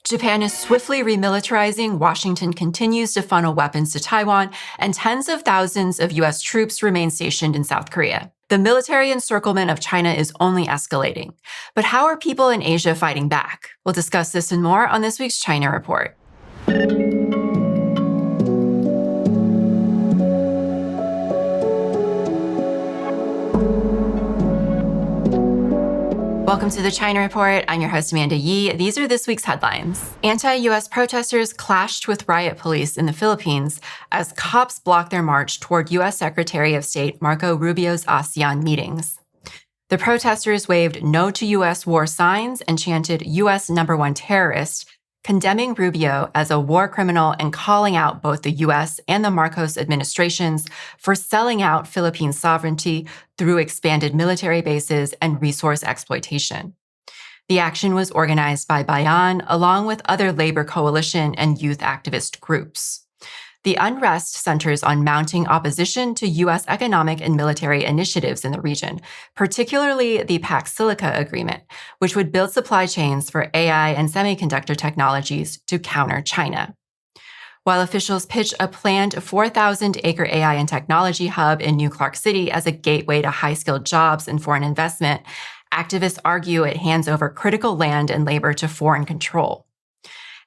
Japan is swiftly remilitarizing, Washington continues to funnel weapons to Taiwan, and tens of thousands of U.S. troops remain stationed in South Korea. The military encirclement of China is only escalating. But how are people in Asia fighting back? We'll discuss this and more on this week's China Report. Welcome to the China Report. I'm your host, Amanda Yee. These are this week's headlines. Anti-U.S. protesters clashed with riot police in the Philippines as cops blocked their march toward U.S. Secretary of State Marco Rubio's ASEAN meetings. The protesters waved "No to U.S. war" signs and chanted "U.S. #1 terrorist," condemning Rubio as a war criminal and calling out both the U.S. and the Marcos administrations for selling out Philippine sovereignty through expanded military bases and resource exploitation. The action was organized by Bayan along with other labor coalition and youth activist groups. The unrest centers on mounting opposition to U.S. economic and military initiatives in the region, particularly the Pax-Silica Agreement, which would build supply chains for AI and semiconductor technologies to counter China. While officials pitch a planned 4,000-acre AI and technology hub in New Clark City as a gateway to high-skilled jobs and foreign investment, activists argue it hands over critical land and labor to foreign control.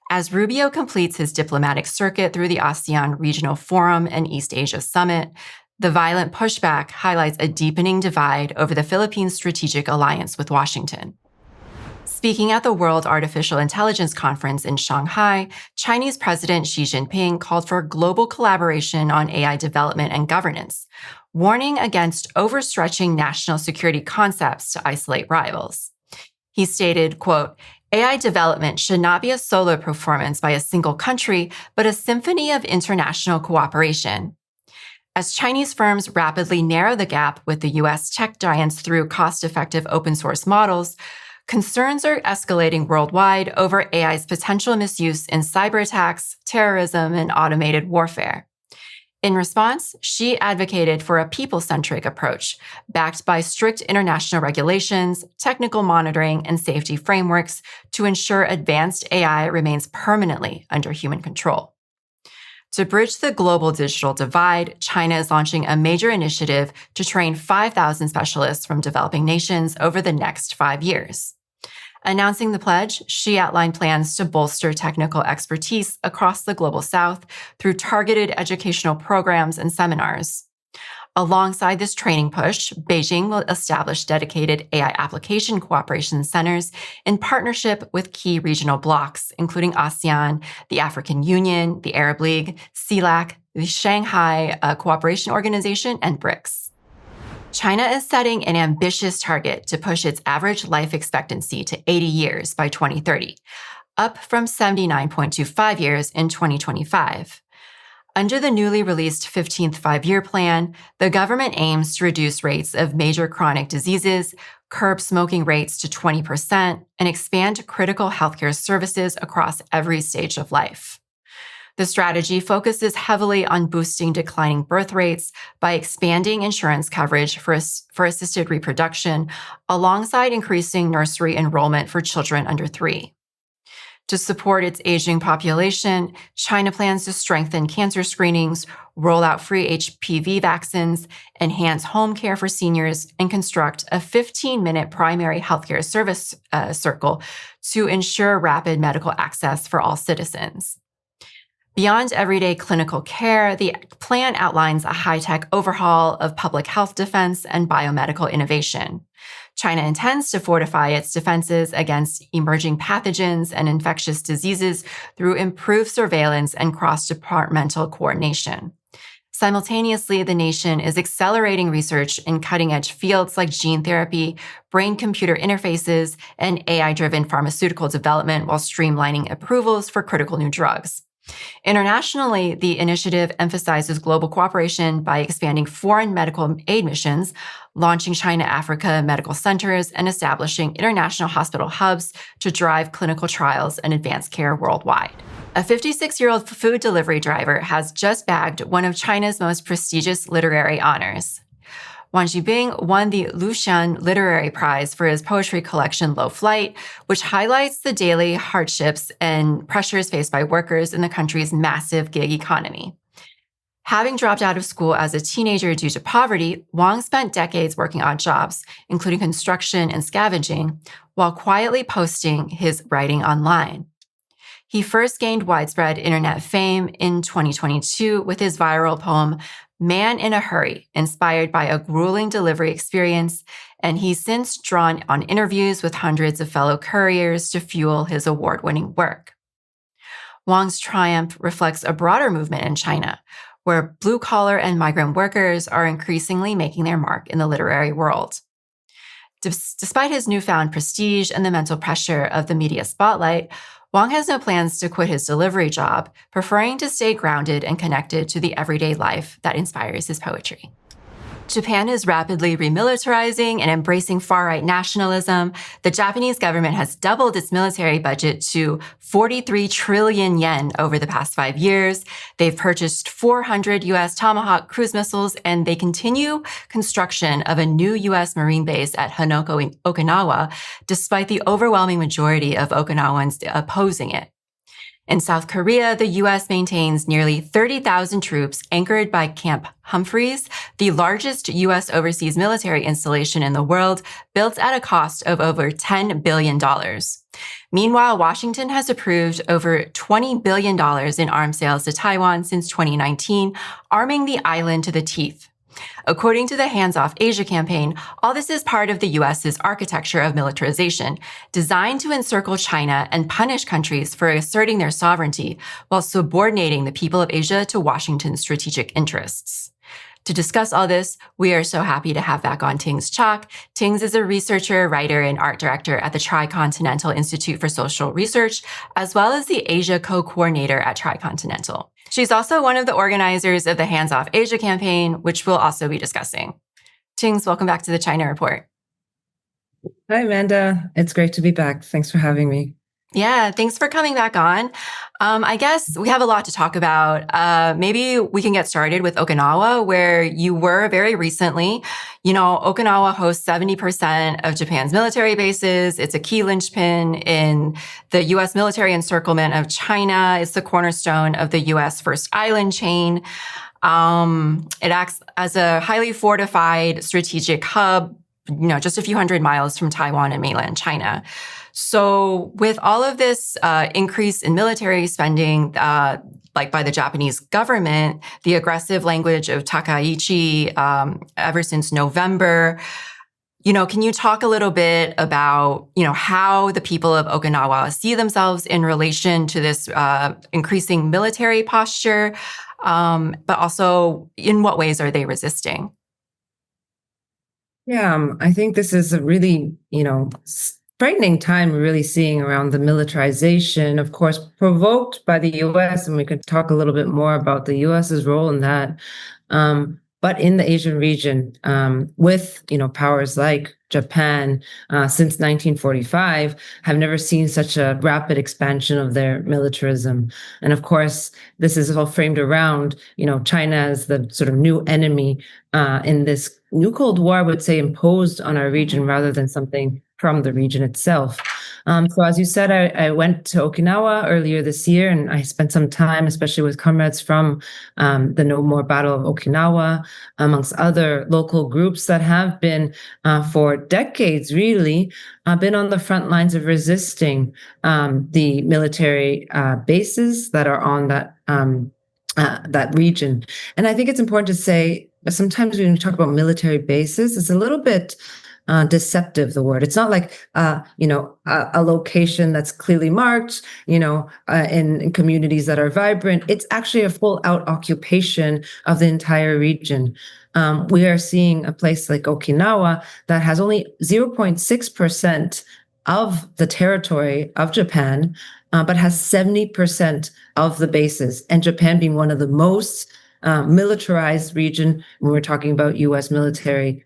As Rubio completes his diplomatic circuit through the ASEAN Regional Forum and East Asia Summit, the violent pushback highlights a deepening divide over the Philippines' strategic alliance with Washington. Speaking at the World Artificial Intelligence Conference in Shanghai, Chinese President Xi Jinping called for global collaboration on AI development and governance, warning against overstretching national security concepts to isolate rivals. He stated, quote, "AI development should not be a solo performance by a single country, but a symphony of international cooperation." As Chinese firms rapidly narrow the gap with the U.S. tech giants through cost-effective open-source models, concerns are escalating worldwide over AI's potential misuse in cyber attacks, terrorism, and automated warfare. In response, Xi advocated for a people-centric approach, backed by strict international regulations, technical monitoring, and safety frameworks to ensure advanced AI remains permanently under human control. To bridge the global digital divide, China is launching a major initiative to train 5,000 specialists from developing nations over the next 5 years. Announcing the pledge, Xi outlined plans to bolster technical expertise across the Global South through targeted educational programs and seminars. Alongside this training push, Beijing will establish dedicated AI application cooperation centers in partnership with key regional blocs, including ASEAN, the African Union, the Arab League, CELAC, the Shanghai Cooperation Organization, and BRICS. China is setting an ambitious target to push its average life expectancy to 80 years by 2030, up from 79.25 years in 2025. Under the newly released 15th Five-Year Plan, the government aims to reduce rates of major chronic diseases, curb smoking rates to 20%, and expand critical healthcare services across every stage of life. The strategy focuses heavily on boosting declining birth rates by expanding insurance coverage for assisted reproduction, alongside increasing nursery enrollment for children under 3. To support its aging population, China plans to strengthen cancer screenings, roll out free HPV vaccines, enhance home care for seniors, and construct a 15-minute primary healthcare service circle to ensure rapid medical access for all citizens. Beyond everyday clinical care, the plan outlines a high-tech overhaul of public health defense and biomedical innovation. China intends to fortify its defenses against emerging pathogens and infectious diseases through improved surveillance and cross-departmental coordination. Simultaneously, the nation is accelerating research in cutting-edge fields like gene therapy, brain-computer interfaces, and AI-driven pharmaceutical development while streamlining approvals for critical new drugs. Internationally, the initiative emphasizes global cooperation by expanding foreign medical aid missions, launching China-Africa medical centers, and establishing international hospital hubs to drive clinical trials and advance care worldwide. A 56-year-old food delivery driver has just bagged one of China's most prestigious literary honors. Wang Zhibing won the Luxian Literary Prize for his poetry collection Low Flight, which highlights the daily hardships and pressures faced by workers in the country's massive gig economy. Having dropped out of school as a teenager due to poverty, Wang spent decades working odd jobs, including construction and scavenging, while quietly posting his writing online. He first gained widespread internet fame in 2022 with his viral poem, Man in a Hurry, inspired by a grueling delivery experience, and he's since drawn on interviews with hundreds of fellow couriers to fuel his award-winning work. Wang's triumph reflects a broader movement in China, where blue-collar and migrant workers are increasingly making their mark in the literary world. Despite his newfound prestige and the mental pressure of the media spotlight, Wang has no plans to quit his delivery job, preferring to stay grounded and connected to the everyday life that inspires his poetry. Japan is rapidly remilitarizing and embracing far-right nationalism. The Japanese government has doubled its military budget to 43 trillion yen over the past 5 years. They've purchased 400 U.S. Tomahawk cruise missiles, and they continue construction of a new U.S. Marine base at Hanoko in Okinawa, despite the overwhelming majority of Okinawans opposing it. In South Korea, the U.S. maintains nearly 30,000 troops anchored by Camp Humphreys, the largest U.S. overseas military installation in the world, built at a cost of over $10 billion. Meanwhile, Washington has approved over $20 billion in arms sales to Taiwan since 2019, arming the island to the teeth. According to the Hands Off Asia campaign, all this is part of the U.S.'s architecture of militarization, designed to encircle China and punish countries for asserting their sovereignty while subordinating the people of Asia to Washington's strategic interests. To discuss all this, we are so happy to have back on Tings Chak. Tings is a researcher, writer, and art director at the Tricontinental Institute for Social Research, as well as the Asia co-coordinator at Tricontinental. She's also one of the organizers of the Hands Off Asia campaign, which we'll also be discussing. Tings, welcome back to the China Report. Hi, Amanda. It's great to be back. Thanks for having me. Yeah, thanks for coming back on. I guess we have a lot to talk about. Maybe we can get started with Okinawa, where you were very recently. You know, Okinawa hosts 70% of Japan's military bases. It's a key linchpin in the U.S. military encirclement of China. It's the cornerstone of the U.S. first island chain. It acts as a highly fortified strategic hub, just a few hundred miles from Taiwan and mainland China. So with all of this increase in military spending, like by the Japanese government, the aggressive language of Takaichi ever since November, can you talk a little bit about, how the people of Okinawa see themselves in relation to this increasing military posture, but also in what ways are they resisting? Yeah, I think this is a really, frightening time we're really seeing around the militarization, of course, provoked by the U.S., and we could talk a little bit more about the U.S.'s role in that. But in the Asian region, with powers like Japan since 1945 have never seen such a rapid expansion of their militarism. And of course, this is all framed around China as the sort of new enemy in this new Cold War, I would say, imposed on our region rather than something from the region itself. So as you said, I went to Okinawa earlier this year, and I spent some time, especially with comrades from the No More Battle of Okinawa, amongst other local groups that have been for decades, really, been on the front lines of resisting the military bases that are on that region. And I think it's important to say, sometimes when we talk about military bases, it's a little bit deceptive, the word. It's not like, a location that's clearly marked, in communities that are vibrant. It's actually a full out occupation of the entire region. We are seeing a place like Okinawa that has only 0.6% of the territory of Japan, but has 70% of the bases, and Japan being one of the most militarized region when we're talking about U.S. military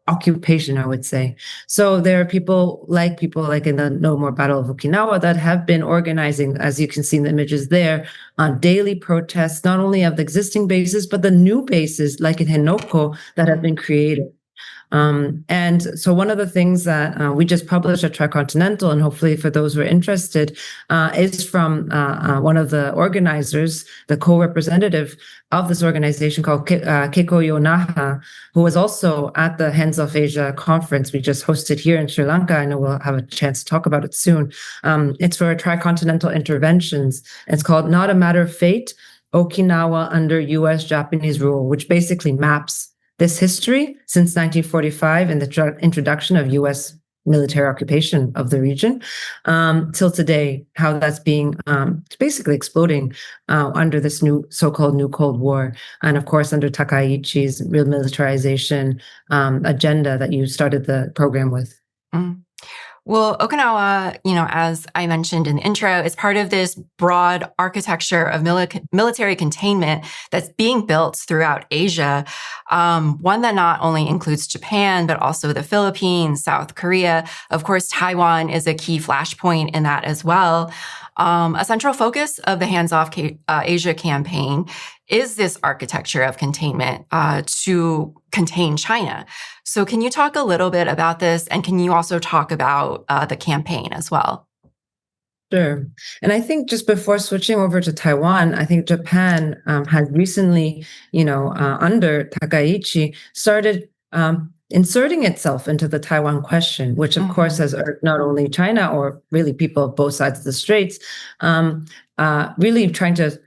occupation, I would say. So there are people like in the No More Battle of Okinawa that have been organizing, as you can see in the images there, on daily protests, not only of the existing bases, but the new bases like in Henoko that have been created. And so one of the things that we just published at Tricontinental, and hopefully for those who are interested, is from one of the organizers, the co-representative of this organization called Keiko Yonaha, who was also at the Hands Off Asia conference we just hosted here in Sri Lanka. I know we'll have a chance to talk about it soon. It's for Tricontinental Interventions. It's called Not a Matter of Fate, Okinawa under U.S.-Japanese Rule, which basically maps this history since 1945 and the introduction of U.S. military occupation of the region till today, how that's being basically exploding under this new so-called New Cold War. And of course, under Takaichi's remilitarization agenda that you started the program with. Mm. Well, Okinawa, as I mentioned in the intro, is part of this broad architecture of military containment that's being built throughout Asia, one that not only includes Japan, but also the Philippines, South Korea. Of course, Taiwan is a key flashpoint in that as well. A central focus of the Hands Off Asia campaign is this architecture of containment to contain China. So can you talk a little bit about this? And can you also talk about the campaign as well? Sure. And I think just before switching over to Taiwan, I think Japan has recently, under Takaichi, started inserting itself into the Taiwan question, which of course has irked not only China or really people of both sides of the straits, really trying to,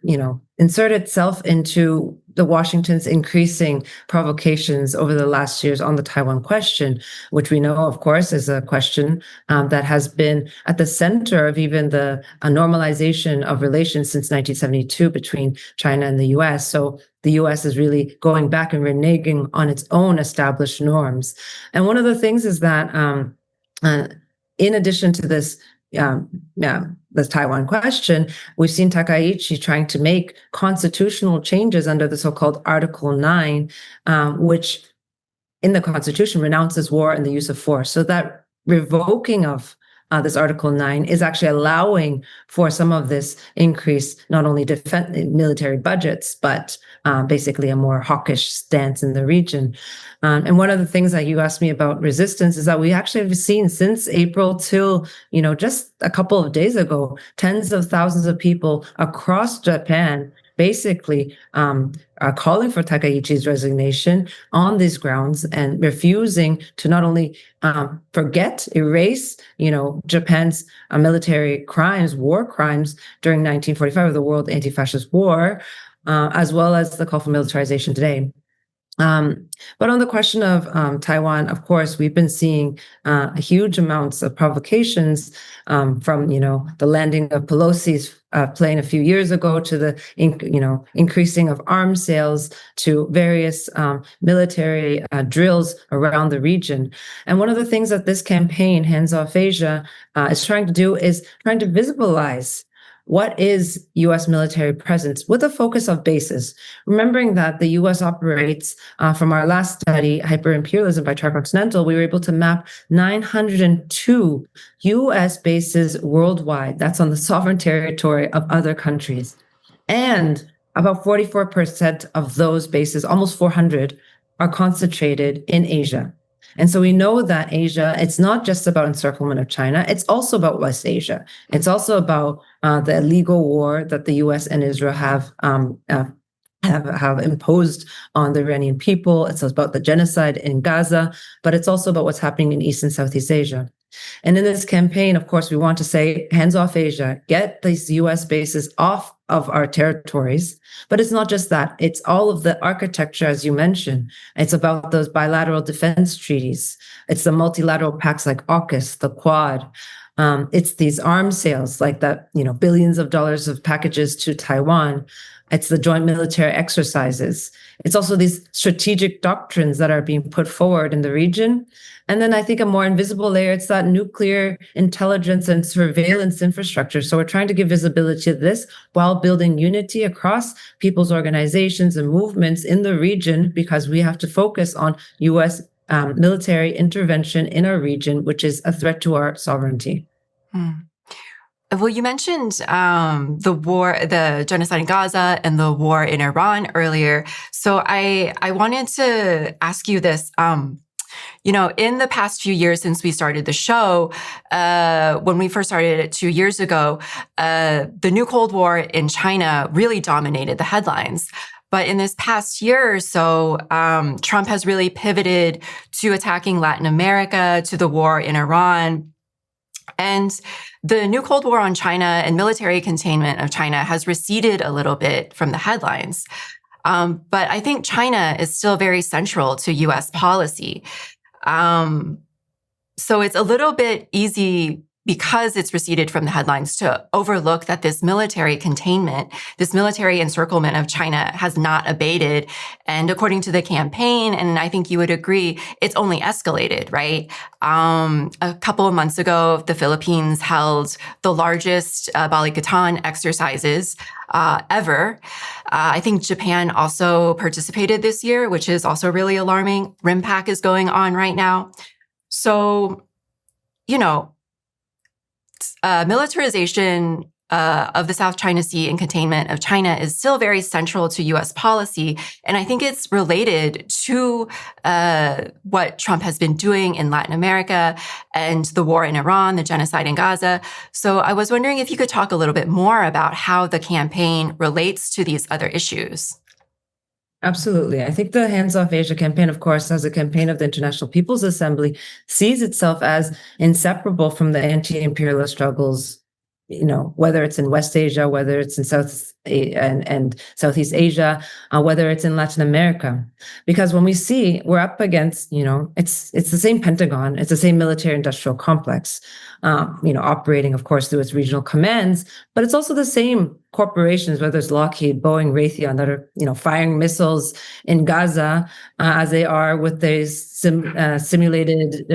insert itself into the Washington's increasing provocations over the last years on the Taiwan question, which we know, of course, is a question that has been at the center of even the normalization of relations since 1972 between China and the U.S. So the U.S. is really going back and reneging on its own established norms. And one of the things is that in addition to this, the Taiwan question, we've seen Takaichi trying to make constitutional changes under the so-called Article 9, which in the Constitution renounces war and the use of force. So that revoking of this Article 9 is actually allowing for some of this increase, not only military budgets, but basically a more hawkish stance in the region. And one of the things that you asked me about resistance is that we actually have seen since April till, just a couple of days ago, tens of thousands of people across Japan basically are calling for Takaichi's resignation on these grounds and refusing to not only erase, Japan's military crimes, war crimes during 1945 of the World Anti-Fascist War, as well as the call for militarization today. But on the question of Taiwan, of course, we've been seeing huge amounts of provocations from, the landing of Pelosi's plane a few years ago to the, increasing of arms sales to various military drills around the region. And one of the things that this campaign, Hands Off Asia, is trying to do is trying to visibilize what is U.S. military presence with a focus of bases, remembering that the U.S. operates, from our last study, Hyperimperialism by Tricontinental, we were able to map 902 U.S. bases worldwide. That's on the sovereign territory of other countries. And about 44% of those bases, almost 400, are concentrated in Asia. And so we know that Asia, it's not just about encirclement of China, it's also about West Asia. It's also about the illegal war that the US and Israel have imposed on the Iranian people. It's about the genocide in Gaza, but it's also about what's happening in East and Southeast Asia. And in this campaign, of course, we want to say, hands off Asia, get these US bases off of our territories. But it's not just that. It's all of the architecture, as you mentioned. It's about those bilateral defense treaties. It's the multilateral pacts like AUKUS, the Quad. It's these arms sales like that, billions of dollars of packages to Taiwan. It's the joint military exercises. It's also these strategic doctrines that are being put forward in the region. And then I think a more invisible layer, it's that nuclear intelligence and surveillance infrastructure. So we're trying to give visibility to this while building unity across people's organizations and movements in the region, because we have to focus on U.S. Military intervention in our region, which is a threat to our sovereignty. Well, you mentioned the war, the genocide in Gaza and the war in Iran earlier. So I wanted to ask you this. In the past few years since we started the show, when we first started it 2 years ago, the new Cold War in China really dominated the headlines. But in this past year or so, Trump has really pivoted to attacking Latin America, to the war in Iran. And the new Cold War on China and military containment of China has receded a little bit from the headlines. But I think China is still very central to U.S. policy. So it's a little bit easy, because it's receded from the headlines, to overlook that this military containment, this military encirclement of China has not abated. And according to the campaign, and I think you would agree, it's only escalated, right? A couple of months ago, the Philippines held the largest Balikatan exercises ever. I think Japan also participated this year, which is also really alarming. RIMPAC is going on right now. So, militarization of the South China Sea and containment of China is still very central to U.S. policy. And I think it's related to what Trump has been doing in Latin America and the war in Iran, the genocide in Gaza. So I was wondering if you could talk a little bit more about how the campaign relates to these other issues. Absolutely. I think the Hands Off Asia campaign, of course, as a campaign of the International People's Assembly, sees itself as inseparable from the anti-imperialist struggles, whether it's in West Asia, whether it's in and Southeast Asia, whether it's in Latin America. Because when we see we're up against, it's the same Pentagon, it's the same military industrial complex, operating, of course, through its regional commands, but it's also the same corporations, whether it's Lockheed, Boeing, Raytheon, that are, firing missiles in Gaza, as they are with these simulated,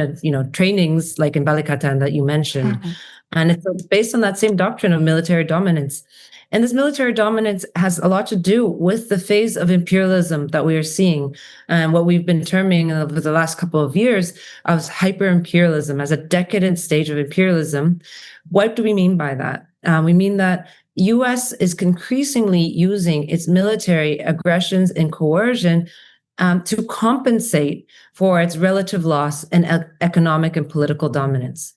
trainings like in Balikatan that you mentioned. Mm-hmm. And it's based on that same doctrine of military dominance. And this military dominance has a lot to do with the phase of imperialism that we are seeing, and what we've been terming over the last couple of years as hyperimperialism, as a decadent stage of imperialism. What do we mean by that? We mean that U.S. is increasingly using its military aggressions and coercion to compensate for its relative loss in economic and political dominance.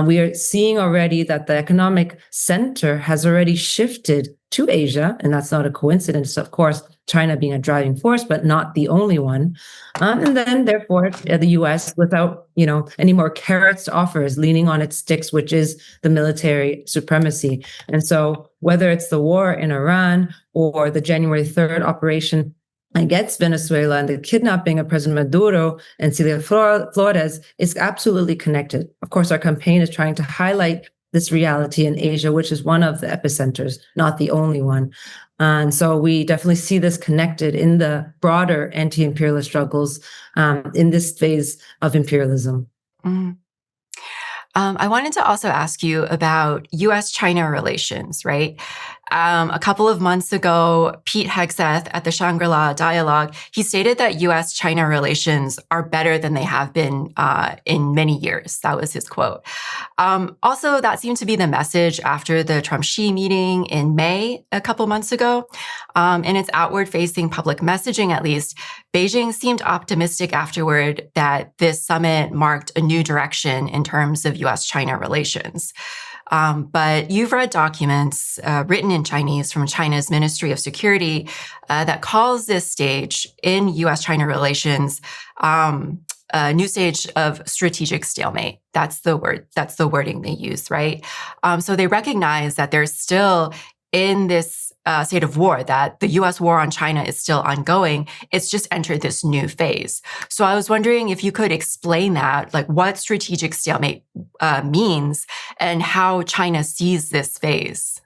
We are seeing already that the economic center has already shifted to Asia, and that's not a coincidence, of course, China being a driving force, but not the only one. And then, therefore, the U.S., without any more carrots to offer, is leaning on its sticks, which is the military supremacy. And so, whether it's the war in Iran or the January 3rd operation against Venezuela and the kidnapping of President Maduro and Celia Flores is absolutely connected. Of course, our campaign is trying to highlight this reality in Asia, which is one of the epicenters, not the only one. And so we definitely see this connected in the broader anti-imperialist struggles in this phase of imperialism. Mm. I wanted to also ask you about U.S.-China relations, right? A couple of months ago, Pete Hegseth at the Shangri-La Dialogue, he stated that U.S.-China relations are better than they have been in many years. That was his quote. Also, that seemed to be the message after the Trump-Xi meeting in May a couple months ago. In its outward-facing public messaging, at least, Beijing seemed optimistic afterward that this summit marked a new direction in terms of U.S.-China relations. But you've read documents written in Chinese from China's Ministry of Security that calls this stage in U.S.-China relations a new stage of strategic stalemate. That's the word. That's the wording they use, right? So they recognize that they're still in this state of war, that the U.S. war on China is still ongoing. It's just entered this new phase. So I was wondering if you could explain that, like what strategic stalemate means and how China sees this phase.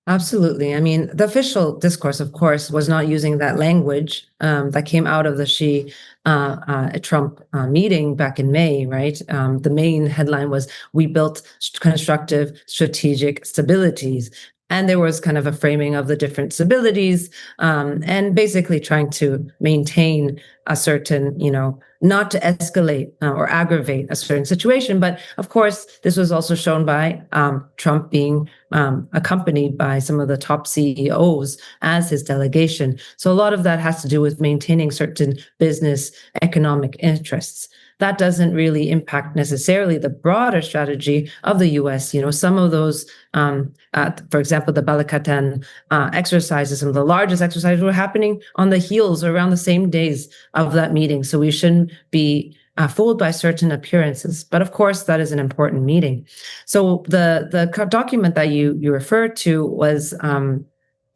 Absolutely. I mean, the official discourse, of course, was not using that language that came out of the Xi-Trump meeting back in May, right? The main headline was, "We built constructive strategic stabilities." And there was kind of a framing of the different stabilities and basically trying to maintain a certain, not to escalate or aggravate a certain situation. But of course, this was also shown by Trump being accompanied by some of the top CEOs as his delegation. So a lot of that has to do with maintaining certain business economic interests. That doesn't really impact necessarily the broader strategy of the U.S. Some of those, for example, the Balikatan exercises, some of the largest exercises were happening on the heels or around the same days of that meeting. So we shouldn't be fooled by certain appearances. But of course, that is an important meeting. So the document that you referred to was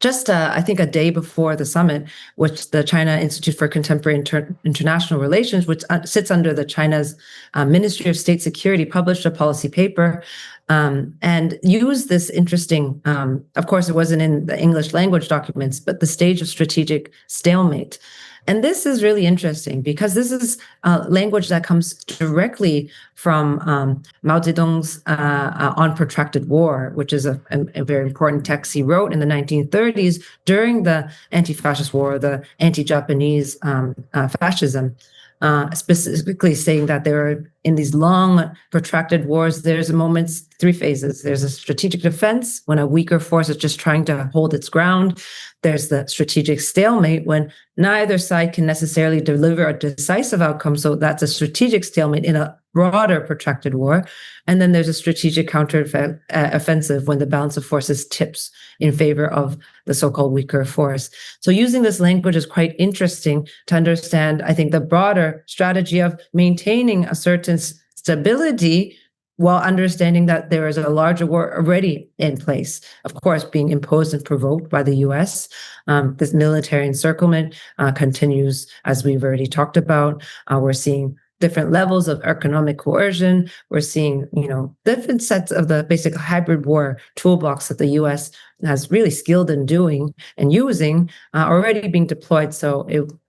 just, I think, a day before the summit, which the China Institute for Contemporary International Relations, which sits under the China's Ministry of State Security, published a policy paper and used this interesting, of course, it wasn't in the English language documents, but the stage of strategic stalemate. And this is really interesting because this is language that comes directly from Mao Zedong's On Protracted War, which is a very important text he wrote in the 1930s during the anti-fascist war, the anti-Japanese fascism. Specifically saying that there are, in these long, protracted wars, there's moments, three phases. There's a strategic defense, when a weaker force is just trying to hold its ground. There's the strategic stalemate, when neither side can necessarily deliver a decisive outcome. So that's a strategic stalemate in a broader, protracted war. And then there's a strategic counteroffensive, when the balance of forces tips in favor of the so-called weaker force. So using this language is quite interesting to understand, I think, the broader strategy of maintaining a certain stability while understanding that there is a larger war already in place, of course, being imposed and provoked by the U.S. This military encirclement continues, as we've already talked about. We're seeing different levels of economic coercion. We're seeing, different sets of the basic hybrid war toolbox that the U.S. has really skilled in doing and using already being deployed.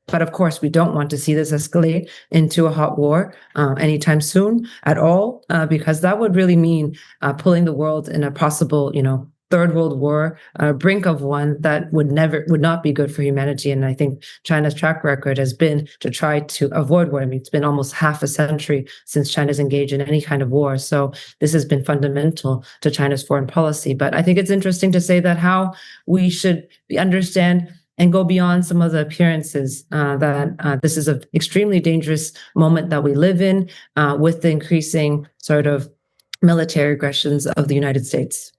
But of course, we don't want to see this escalate into a hot war anytime soon at all, because that would really mean pulling the world in a possible, third world war, brink of one that would not be good for humanity. And I think China's track record has been to try to avoid war. I mean, it's been almost half a century since China's engaged in any kind of war. So this has been fundamental to China's foreign policy. But I think it's interesting to say that how we should understand and go beyond some of the appearances that this is an extremely dangerous moment that we live in with the increasing sort of military aggressions of the United States.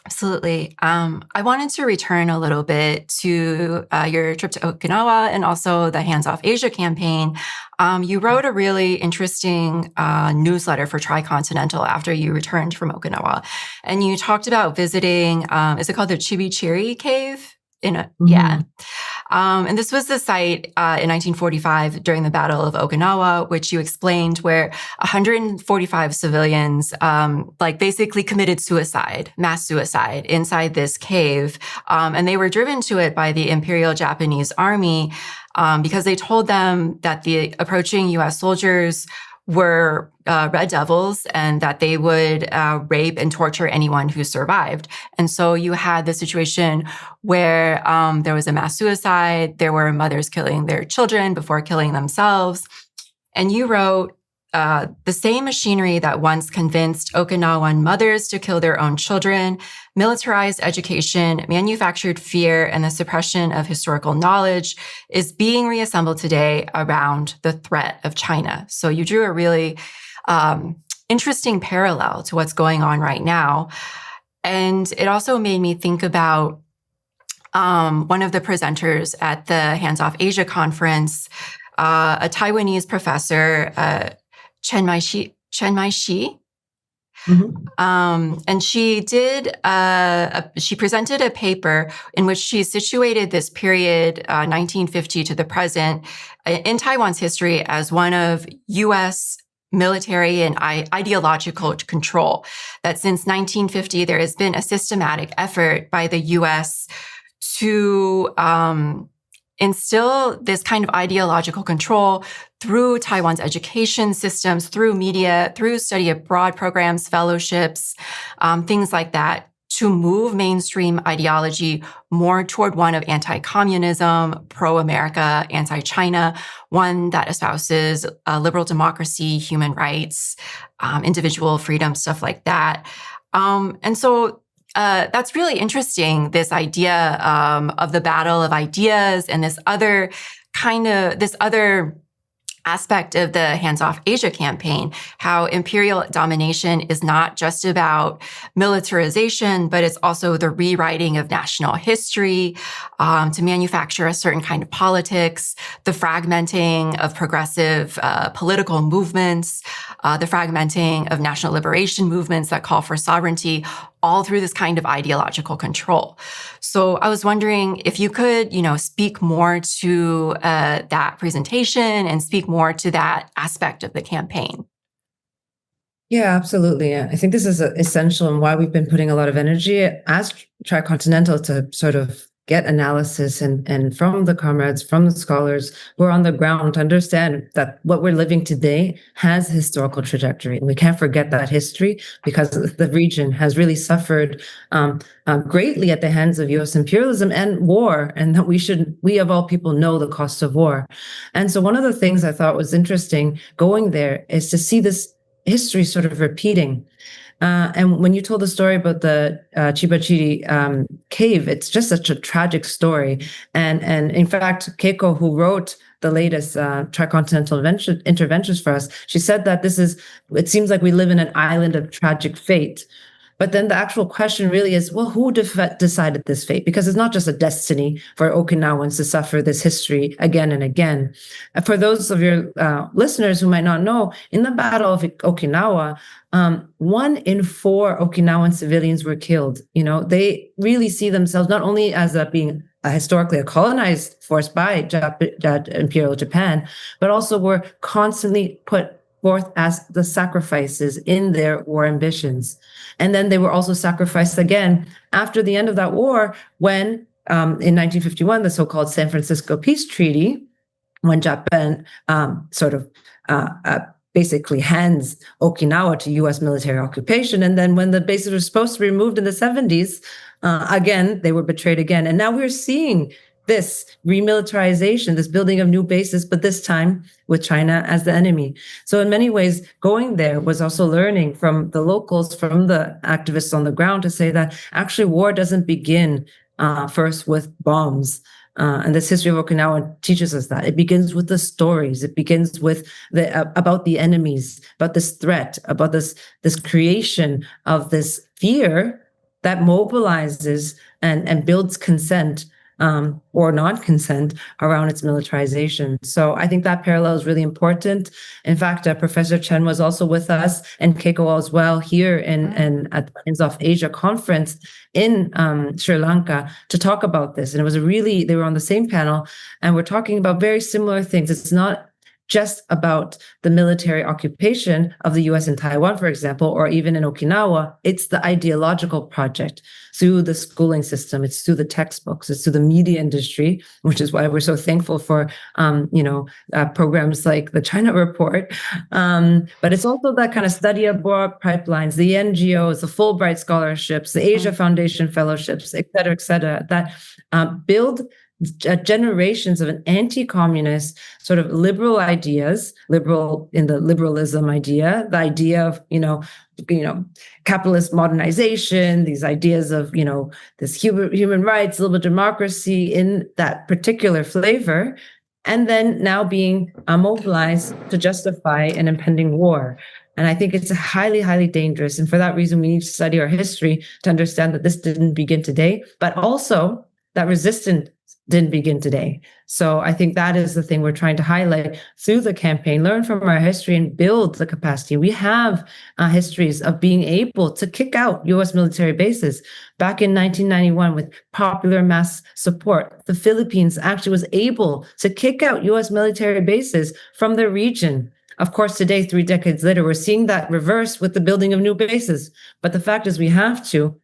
Absolutely. I wanted to return a little bit to your trip to Okinawa and also the Hands Off Asia campaign. You wrote a really interesting newsletter for Tricontinental after you returned from Okinawa. And you talked about visiting, is it called the Chibichiri Cave? Yeah. And this was the site in 1945 during the Battle of Okinawa, which you explained, where 145 civilians basically committed suicide, mass suicide inside this cave. And they were driven to it by the Imperial Japanese Army because they told them that the approaching U.S. soldiers were red devils and that they would rape and torture anyone who survived. And so you had the situation where there was a mass suicide, there were mothers killing their children before killing themselves. And you wrote, the same machinery that once convinced Okinawan mothers to kill their own children, militarized education, manufactured fear, and the suppression of historical knowledge is being reassembled today around the threat of China. So you drew a really interesting parallel to what's going on right now. And it also made me think about one of the presenters at the Hands Off Asia conference, a Taiwanese professor, Chen Mai-shi. Mm-hmm. And she she presented a paper in which she situated this period, 1950 to the present, in Taiwan's history as one of U.S. military and ideological control. That since 1950, there has been a systematic effort by the U.S. to instill this kind of ideological control through Taiwan's education systems, through media, through study abroad programs, fellowships, things like that, to move mainstream ideology more toward one of anti-communism, pro-America, anti-China, one that espouses liberal democracy, human rights, individual freedom, stuff like that. And so that's really interesting, this idea of the battle of ideas and this other aspect of the Hands Off Asia campaign, how imperial domination is not just about militarization, but it's also the rewriting of national history to manufacture a certain kind of politics, the fragmenting of progressive political movements, the fragmenting of national liberation movements that call for sovereignty, all through this kind of ideological control. So I was wondering if you could, speak more to that presentation and speak more to that aspect of the campaign. Yeah, absolutely. I think this is essential and why we've been putting a lot of energy as Tricontinental to sort of get analysis and from the comrades, from the scholars who are on the ground to understand that what we're living today has historical trajectory. And we can't forget that history because the region has really suffered greatly at the hands of US imperialism and war, and that we of all people know the cost of war. And so one of the things I thought was interesting going there is to see this history sort of repeating. And when you told the story about the Chibachiri cave, it's just such a tragic story. And in fact, Keiko, who wrote the latest Tricontinental interventions for us, she said that it seems like we live in an island of tragic fate. But then the actual question really is, well, who decided this fate? Because it's not just a destiny for Okinawans to suffer this history again and again. For those of your listeners who might not know, in the Battle of Okinawa, 1 in 4 Okinawan civilians were killed. They really see themselves not only as being historically a colonized force by Imperial Japan, but also were constantly put forth as the sacrifices in their war ambitions. And then they were also sacrificed again after the end of that war when, in 1951, the so-called San Francisco Peace Treaty, when Japan basically hands Okinawa to U.S. military occupation. And then when the bases were supposed to be removed in the 70s, again, they were betrayed again. And now we're seeing this remilitarization, this building of new bases, but this time with China as the enemy. So in many ways, going there was also learning from the locals, from the activists on the ground to say that actually war doesn't begin first with bombs. And this history of Okinawa teaches us that. It begins with the stories. It begins with about the enemies, about this threat, about this creation of this fear that mobilizes and builds consent or non-consent around its militarization. So I think that parallel is really important. In fact, Professor Chen was also with us, and Keiko as well, here at the Hands Off Asia conference in Sri Lanka to talk about this. And it was they were on the same panel, and we're talking about very similar things. It's not just about the military occupation of the US in Taiwan, for example, or even in Okinawa. It's the ideological project through the schooling system. It's through the textbooks. It's through the media industry, which is why we're so thankful for, programs like the China Report. But it's also that kind of study abroad pipelines, the NGOs, the Fulbright scholarships, the Asia Foundation fellowships, et cetera, that build generations of an anti-communist sort of liberal ideas, liberal in the liberalism idea, the idea of, capitalist modernization, these ideas of, this human rights, liberal democracy in that particular flavor, and then now being mobilized to justify an impending war. And I think it's highly, highly dangerous. And for that reason, we need to study our history to understand that this didn't begin today, but also that resistance didn't begin today. So I think that is the thing we're trying to highlight through the campaign, learn from our history and build the capacity. We have histories of being able to kick out US military bases. Back in 1991 with popular mass support, the Philippines actually was able to kick out US military bases from the region. Of course, today, 3 decades later, we're seeing that reverse with the building of new bases. But the fact is we have to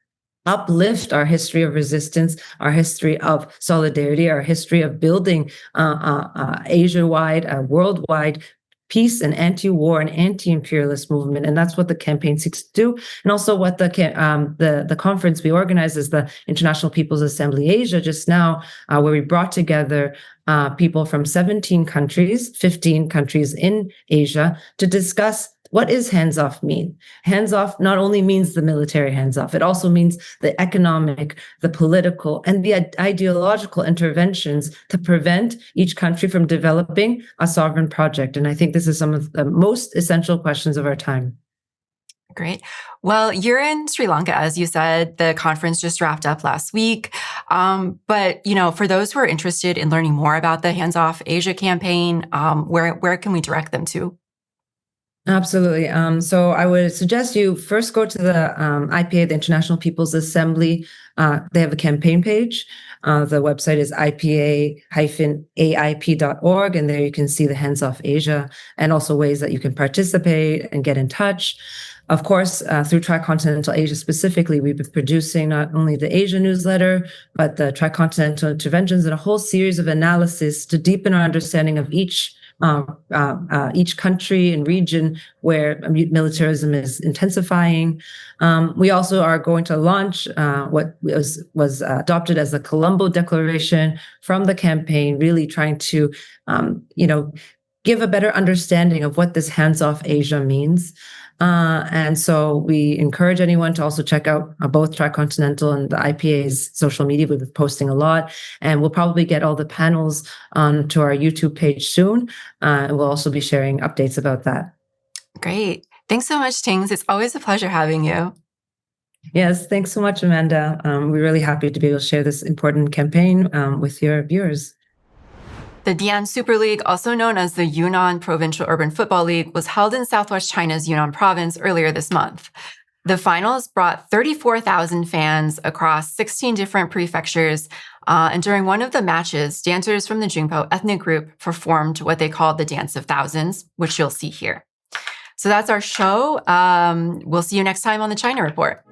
uplift our history of resistance, our history of solidarity, our history of building Asia-wide, worldwide peace and anti-war and anti-imperialist movement. And that's what the campaign seeks to do. And also what the conference we organized is the International People's Assembly Asia just now, where we brought together people from 17 countries, 15 countries in Asia to discuss what is hands-off mean. Hands-off not only means the military hands-off, it also means the economic, the political, and the ideological interventions to prevent each country from developing a sovereign project. And I think this is some of the most essential questions of our time. Great. Well, you're in Sri Lanka, as you said. The conference just wrapped up last week. But, for those who are interested in learning more about the Hands Off Asia campaign, where can we direct them to? Absolutely. So I would suggest you first go to the IPA, the International People's Assembly. They have a campaign page. The website is ipa-aip.org, and there you can see the Hands Off Asia and also ways that you can participate and get in touch. Of course, through Tricontinental Asia specifically, we've been producing not only the Asia newsletter, but the Tricontinental interventions and a whole series of analysis to deepen our understanding of each country and region where militarism is intensifying. We also are going to launch what was adopted as the Colombo Declaration from the campaign, really trying to, give a better understanding of what this hands-off Asia means. And so we encourage anyone to also check out both Tricontinental and the IPA's social media. We've been posting a lot, and we'll probably get all the panels onto our YouTube page soon. And we'll also be sharing updates about that. Great. Thanks so much, Tings. It's always a pleasure having you. Yes, thanks so much, Amanda. We're really happy to be able to share this important campaign with your viewers. The Dian Super League, also known as the Yunnan Provincial Urban Football League, was held in southwest China's Yunnan province earlier this month. The finals brought 34,000 fans across 16 different prefectures, and during one of the matches, dancers from the Jingpo ethnic group performed what they called the Dance of Thousands, which you'll see here. So that's our show. We'll see you next time on the China Report.